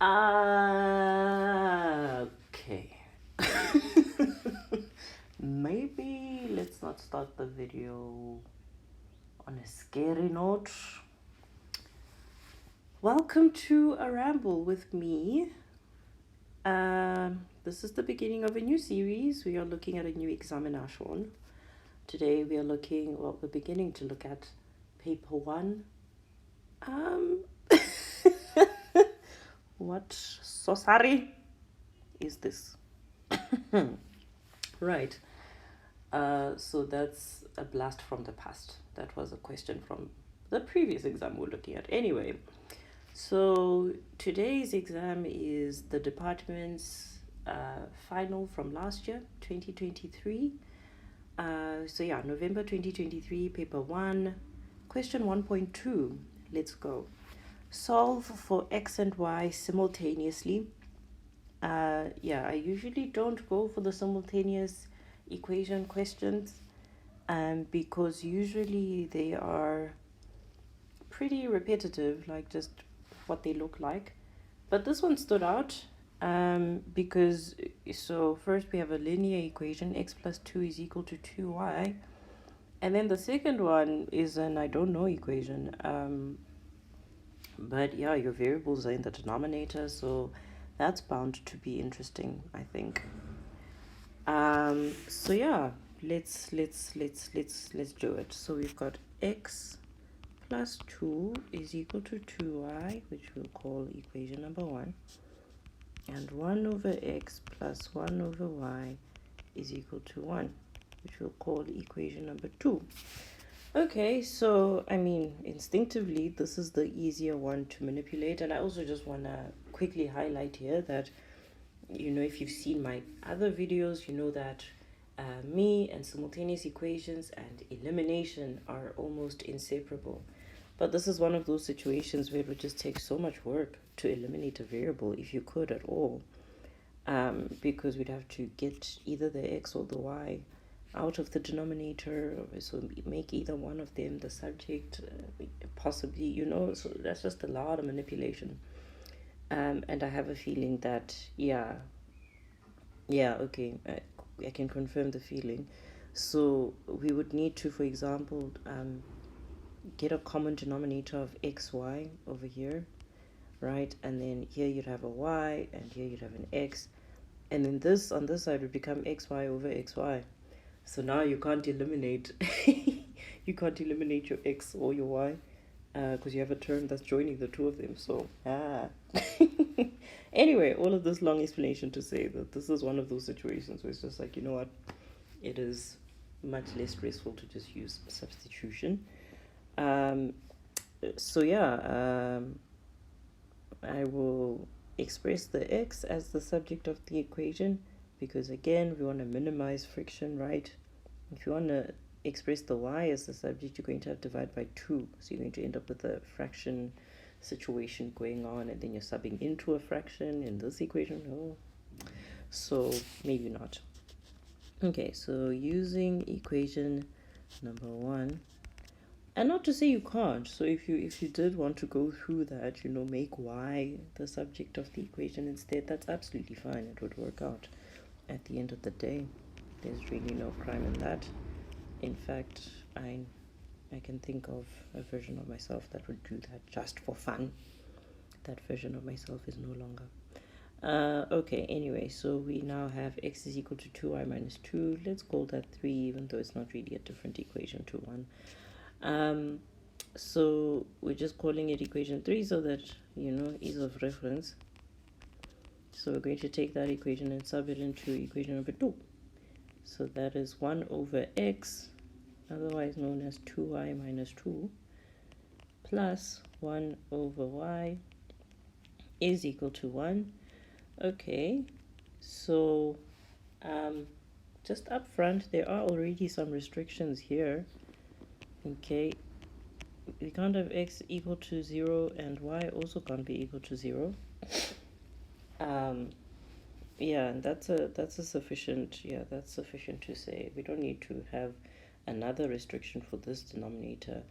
Okay. Maybe let's not start the video on a scary note. Welcome to a ramble with me. This is the beginning of a new series. We are looking at a new examination. Today we are we're beginning to look at paper 1. What so sorry is this? Right. So that's a blast from the past. That was a question from the previous exam we're looking at. Anyway, so today's exam is the department's final from last year, 2023. November 2023, paper 1, question 1.2. Let's go. Solve for x and y simultaneously. I usually don't go for the simultaneous equation questions because usually they are pretty repetitive, like just what they look like. But this one stood out because, so first we have a linear equation, x plus 2 is equal to 2y. And then the second one is an I don't know equation. But yeah, your variables are in the denominator, so that's bound to be interesting, I think. So yeah, let's do it. So we've got x plus 2 is equal to 2y, which we'll call equation number 1, and 1 over x plus 1 over y is equal to 1, which we'll call equation number 2. Okay, so I mean, instinctively, this is the easier one to manipulate. And I also just want to quickly highlight here that, if you've seen my other videos, you know that me and simultaneous equations and elimination are almost inseparable. But this is one of those situations where it would just take so much work to eliminate a variable, if you could at all, because we'd have to get either the x or the y out of the denominator, so make either one of them the subject, possibly, so that's just a lot of manipulation. And I have a feeling that, okay, I can confirm the feeling. So we would need to, for example, get a common denominator of xy over here, right? And then here you'd have a y, and here you'd have an x, and then this on this side would become xy over xy. So now you can't eliminate your x or your y because you have a term that's joining the two of them. So anyway, all of this long explanation to say that this is one of those situations where it's just like, you know what, it is much less stressful to just use substitution. I will express the x as the subject of the equation, because again, we want to minimize friction, right? If you want to express the y as the subject, you're going to have to divide by 2. So you're going to end up with a fraction situation going on, and then you're subbing into a fraction in this equation. No. So maybe not. Okay, so using equation number 1, and not to say you can't. So if you did want to go through that, make y the subject of the equation instead, that's absolutely fine. It would work out at the end of the day. There's really no crime in that. In fact, I can think of a version of myself that would do that just for fun. That version of myself is no longer. Okay, anyway, so we now have x is equal to 2y minus 2. Let's call that 3, even though it's not really a different equation to 1. So we're just calling it equation 3 so that, ease of reference. So we're going to take that equation and sub it into equation number 2. So that is 1 over x, otherwise known as 2y minus 2, plus 1 over y is equal to 1. Okay, so just up front, there are already some restrictions here. Okay, we can't have x equal to 0, and y also can't be equal to 0. And that's sufficient to say. We don't need to have another restriction for this denominator,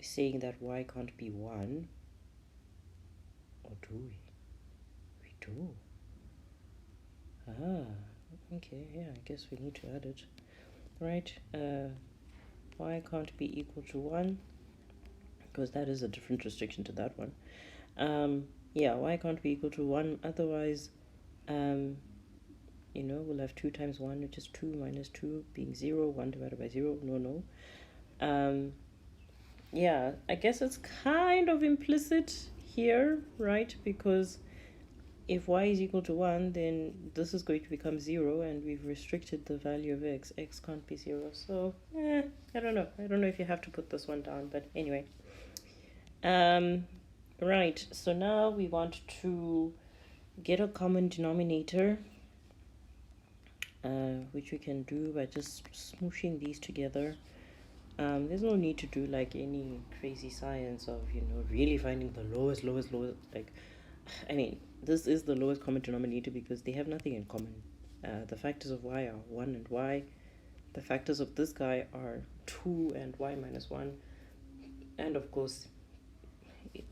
saying that y can't be 1, or do we? do? Okay, yeah, I guess we need to add it. Right, y can't be equal to 1, because that is a different restriction to that one. Yeah, y can't be equal to 1, otherwise, we'll have 2 times 1, which is 2 minus 2 being 0, 1 divided by 0, no. Yeah, I guess it's kind of implicit here, right? Because if y is equal to 1, then this is going to become 0, and we've restricted the value of x. X can't be 0, so, I don't know. I don't know if you have to put this one down, but anyway. Right, so now we want to get a common denominator, which we can do by just smooshing these together. There's no need to do like any crazy science of, really finding the lowest, like, I mean, this is the lowest common denominator because they have nothing in common. The factors of y are 1 and y. The factors of this guy are 2 and y minus 1. And of course,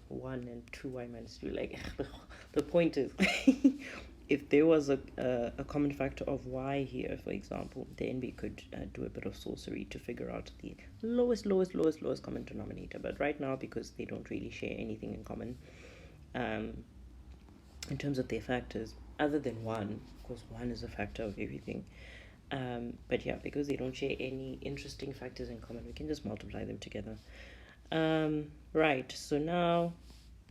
1 and 2y minus 2. Like, the point is, if there was a common factor of y here, for example, then we could do a bit of sorcery to figure out the lowest common denominator. But right now, because they don't really share anything in common, in terms of their factors, other than 1, of course 1 is a factor of everything, but yeah, because they don't share any interesting factors in common, we can just multiply them together. Right, so now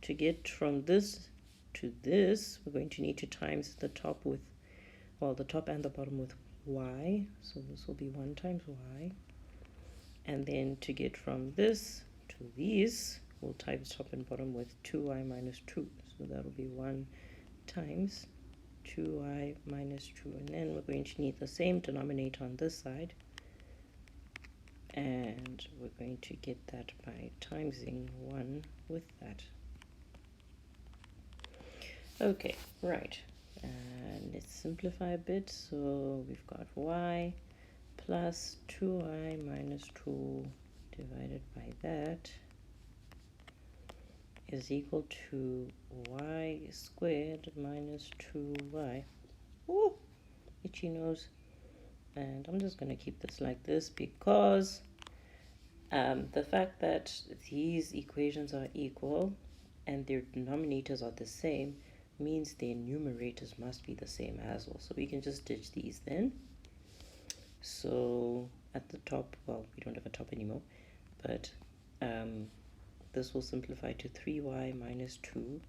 to get from this to this, we're going to need to times the top with, well, the top and the bottom with y, so this will be 1 times y, and then to get from this to these, we'll times top and bottom with 2y minus 2, so that'll be 1 times 2y minus 2, and then we're going to need the same denominator on this side, and we're going to get that by timesing 1 with that. Okay, right, and let's simplify a bit. So we've got y plus 2y minus 2 divided by that is equal to y squared minus 2y. Ooh, itchy nose. And I'm just going to keep this like this because the fact that these equations are equal and their denominators are the same means their numerators must be the same as well. So we can just ditch these then. So at the top, well, we don't have a top anymore, but this will simplify to 3y minus 2,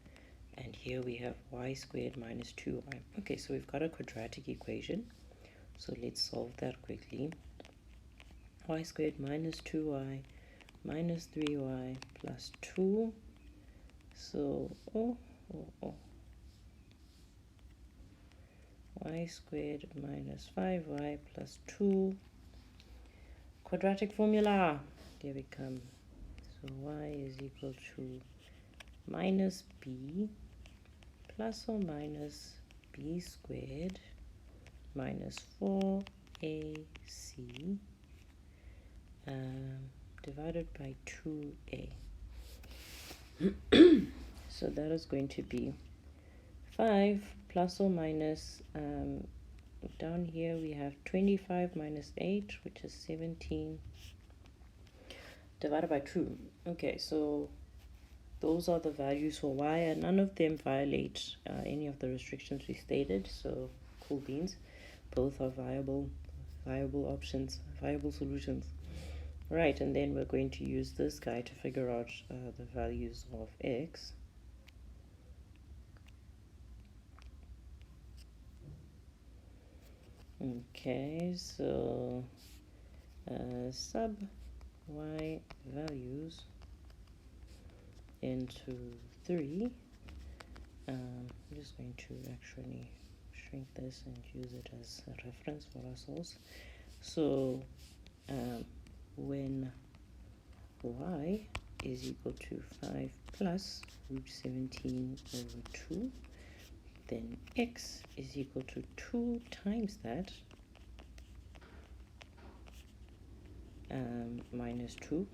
and here we have y squared minus 2y. Okay, so we've got a quadratic equation, so let's solve that quickly. Y squared minus 2y minus 3y plus 2, so y squared minus 5y plus 2, quadratic formula, there we come. So y is equal to minus b plus or minus b squared minus 4ac divided by 2a. So that is going to be 5 plus or minus, down here we have 25 minus 8, which is 17, divided by 2. Okay, so those are the values for y, and none of them violate any of the restrictions we stated, so cool beans. Both are viable options, viable solutions. Right, and then we're going to use this guy to figure out the values of x. Okay, so sub y values into 3. I'm just going to actually shrink this and use it as a reference for ourselves. So when y is equal to 5 plus root 17 over 2, then x is equal to 2 times that minus 2,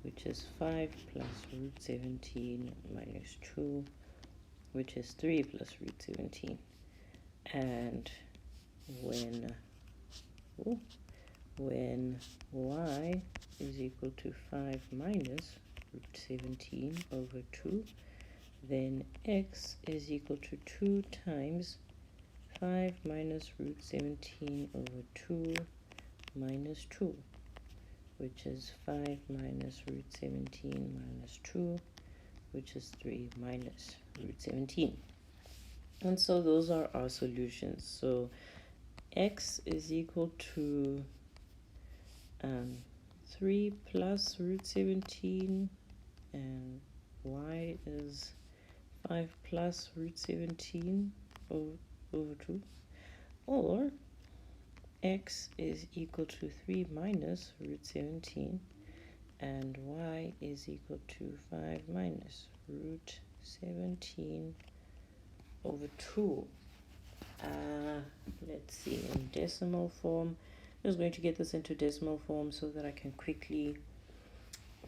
which is 5 plus root 17 minus 2 which is 3 plus root 17. And when y is equal to 5 minus root 17 over 2, then x is equal to 2 times 5 minus root 17 over 2 minus 2, which is 5 minus root 17 minus 2, which is 3 minus root 17. And so those are our solutions. So x is equal to 3 plus root 17, and y is 5 plus root 17 over 2, or x is equal to 3 minus root 17, and y is equal to 5 minus root 17 over 2. Let's see, in decimal form. I'm just going to get this into decimal form so that I can quickly,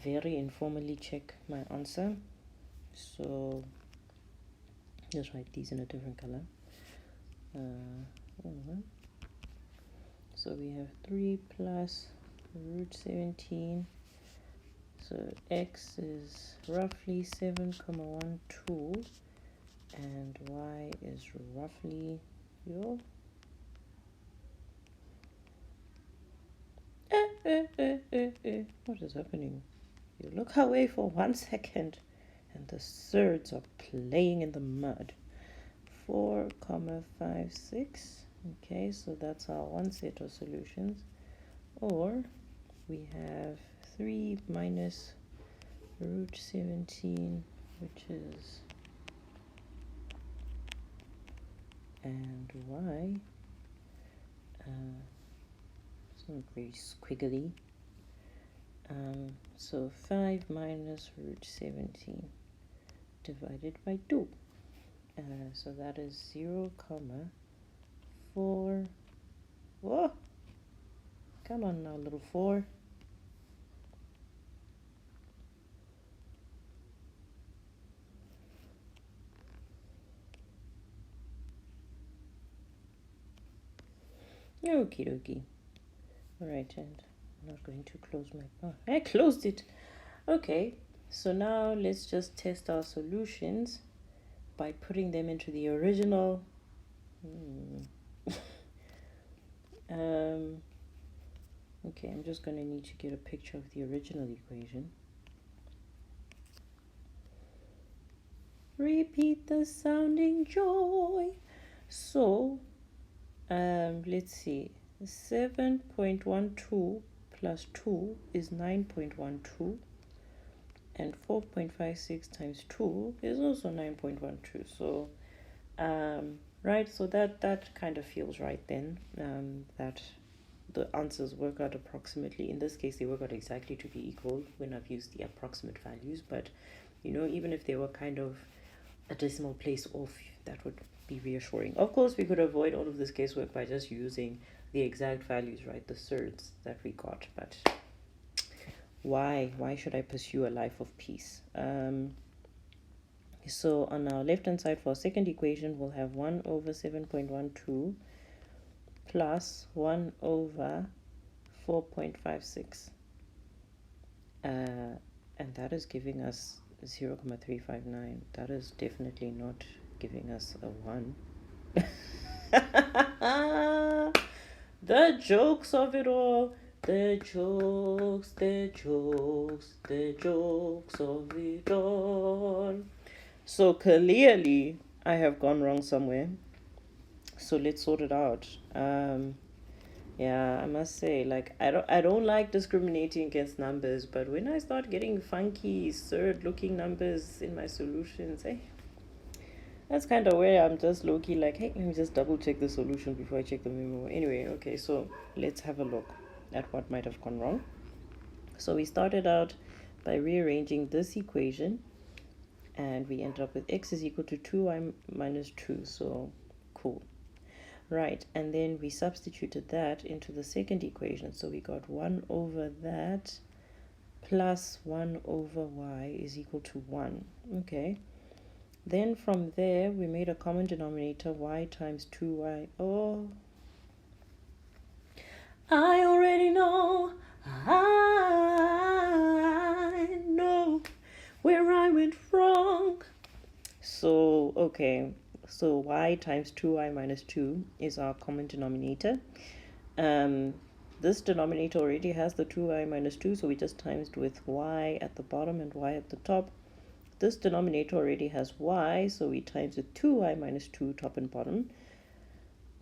very informally check my answer. So just write these in a different color. So we have 3 plus root 17. So x is roughly 7,12, and y is roughly what is happening? You look away for 1 second and the surds are playing in the mud. 4,56. Okay, so that's our one set of solutions. Or we have 3 minus root 17, which is, and y, it's not very squiggly. So 5 minus root 17 divided by 2. So that is 0,4. Whoa! Come on now, little 4. Okie dokie. Alright, and I'm not going to close my... Oh, I closed it! Okay, so now let's just test our solutions by putting them into the original. Okay, I'm just going to need to get a picture of the original equation. Repeat the sounding joy. So, let's see. 7.12 plus 2 is 9.12. And 4.56 times 2 is also 9.12. So, right, so that kind of feels right then, that the answers work out approximately. In this case, they work out exactly to be equal when I've used the approximate values. But, you know, even if they were kind of a decimal place off, that would be reassuring. Of course, we could avoid all of this casework by just using the exact values, right, the surds that we got, but why should I pursue a life of peace? So on our left hand side for our second equation, we'll have 1 over 7.12 plus 1 over 4.56, and that is giving us 0,359. That is definitely not giving us a 1. The jokes of it all. The jokes of it all. So clearly I have gone wrong somewhere. So let's sort it out. Yeah, I must say, like, I don't like discriminating against numbers, but when I start getting funky, surd looking numbers in my solutions, that's kind of where I'm just low-key like, hey, let me just double check the solution before I check the memo. Anyway, okay, so let's have a look at what might have gone wrong. So we started out by rearranging this equation, and we ended up with x is equal to 2y minus 2, so cool. Right, and then we substituted that into the second equation, so we got 1 over that plus 1 over y is equal to 1. Okay, Then from there, we made a common denominator, y times 2y. Oh, I already know, I know where I went wrong. So, okay, so y times 2y minus 2 is our common denominator. This denominator already has the 2y minus 2, so we just times with y at the bottom and y at the top. This denominator already has y, so we times with 2y minus 2 top and bottom.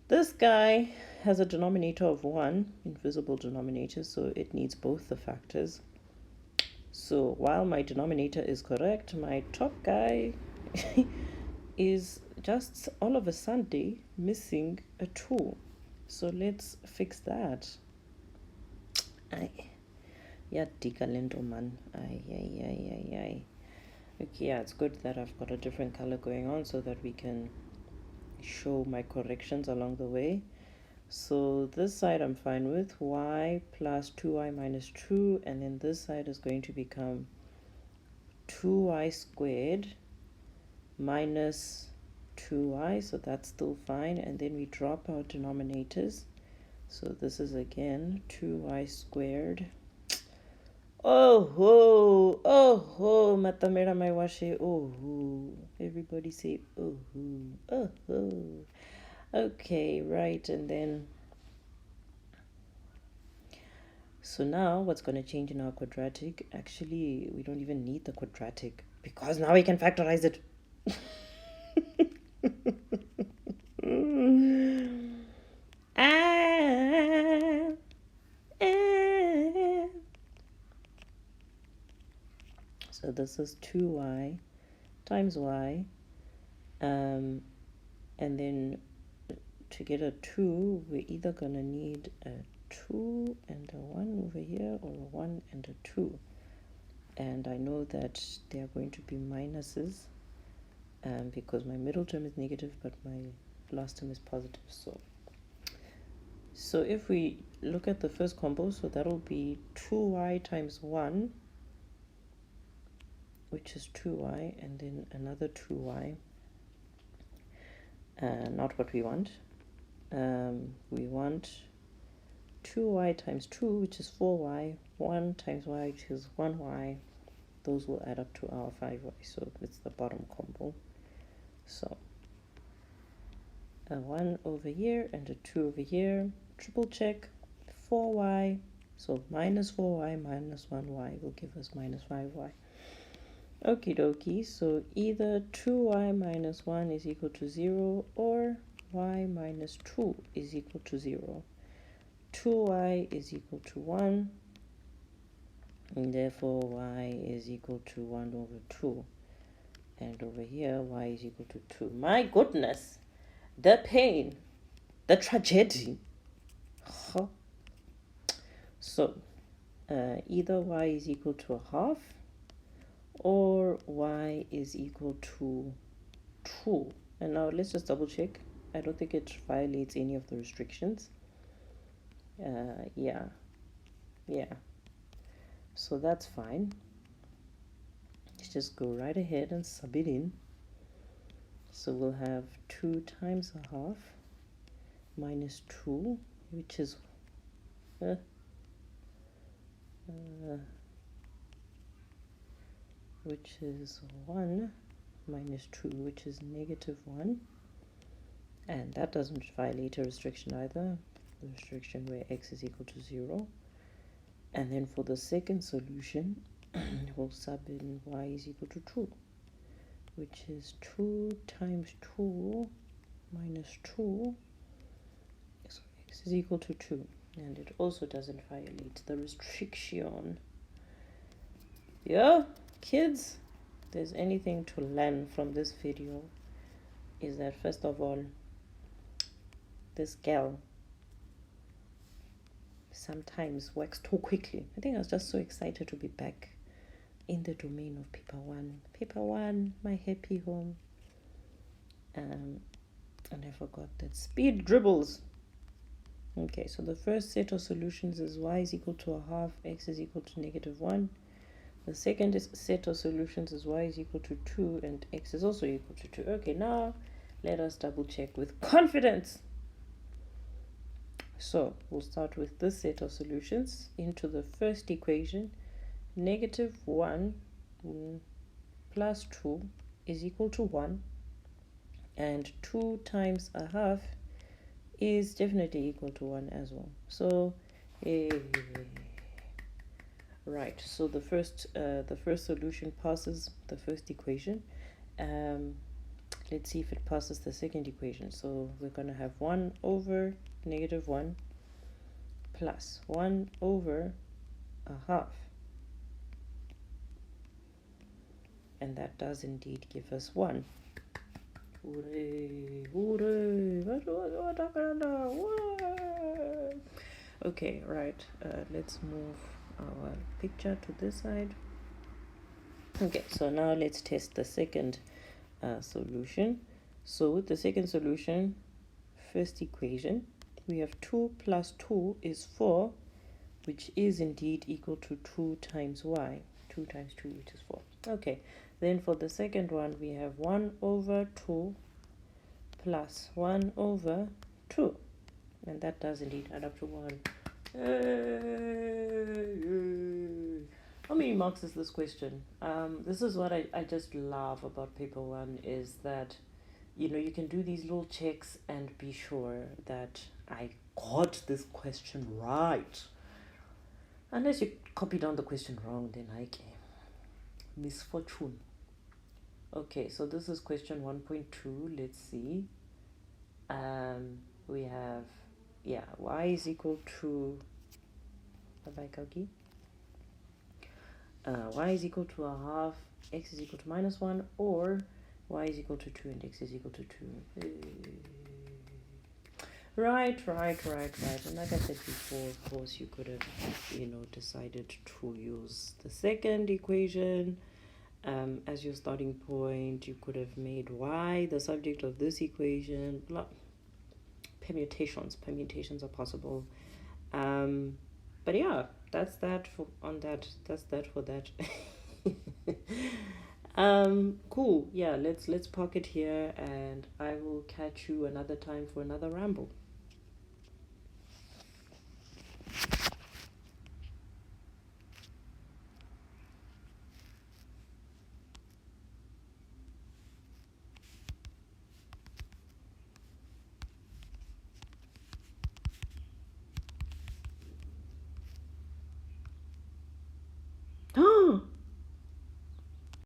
This guy has a denominator of 1, invisible denominator, so it needs both the factors. So while my denominator is correct, my top guy is just all of a sudden missing a 2. So let's fix that. Yadika lento man. Okay, yeah, it's good that I've got a different color going on so that we can show my corrections along the way. So this side I'm fine with, y plus 2y minus 2, and then this side is going to become 2y squared minus 2y, so that's still fine. And then we drop our denominators, so this is again 2y squared. Oh, matamera mai washe. Oh, everybody say oh. Okay, right, and then so now what's going to change in our quadratic? Actually, we don't even need the quadratic because now we can factorize it. So this is 2y times y, and then to get a 2, we're either going to need a 2 and a 1 over here, or a 1 and a 2. And I know that they are going to be minuses because my middle term is negative, but my last term is positive. So if we look at the first combo, so that'll be 2y times 1, which is 2y, and then another 2y. Not what we want. We want 2y times 2, which is 4y, 1 times y, which is 1y. Those will add up to our 5y, so it's the bottom combo. So a 1 over here and a 2 over here, triple check, 4y, so minus 4y minus 1y will give us minus 5y. Okie dokie, so either 2y minus 1 is equal to 0 or y minus 2 is equal to 0. 2y is equal to 1, and therefore y is equal to 1 over 2. And over here, y is equal to 2. My goodness, the pain, the tragedy. So, either y is equal to a half, or y is equal to 2. And now let's just double check. I don't think it violates any of the restrictions. Yeah. So that's fine. Let's just go right ahead and sub it in. So we'll have 2 times a half minus 2, which is 1 minus 2, which is negative 1. And that doesn't violate a restriction either, the restriction where x is equal to 0. And then for the second solution, we'll sub in y is equal to 2, which is 2 times 2 minus 2, so x is equal to 2. And it also doesn't violate the restriction. Yeah, kids, if there's anything to learn from this video, is that first of all, this girl sometimes works too quickly. I think I was just so excited to be back in the domain of paper 1. Paper 1, my happy home. And I forgot that. Speed dribbles. Okay, so the first set of solutions is y is equal to a half, x is equal to negative 1. The second set of solutions is y is equal to 2 and x is also equal to 2. Okay, now let us double check with confidence. So we'll start with this set of solutions. Into the first equation, negative 1 plus 2 is equal to 1, and 2 times a half is definitely equal to 1 as well. So right, so the first solution passes the first equation. Let's see if it passes the second equation. So we're going to have 1 over negative 1 plus 1 over a half. And that does indeed give us 1. Hooray, hooray. Okay, right. Let's move our picture to this side. Okay, so now let's test the second solution. So with the second solution, first equation, we have 2 plus 2 is 4, which is indeed equal to 2 times y. 2 times 2, which is 4. Okay, then for the second one, we have 1 over 2 plus 1 over 2. And that does indeed add up to 1. How many marks is this question? This is what I just love about paper 1 is that, you can do these little checks and be sure that I got this question right. Unless you copy down the question wrong, then I can. Misfortune. Okay, so this is question 1.2. Let's see. We have, y is equal to, y is equal to a half, x is equal to minus 1, or y is equal to 2 and x is equal to 2. Right. And like I said before, of course, you could have, decided to use the second equation as your starting point. You could have made y the subject of this equation. Permutations are possible. But yeah, that's that for that. Cool. Yeah, let's park it here, and I will catch you another time for another ramble.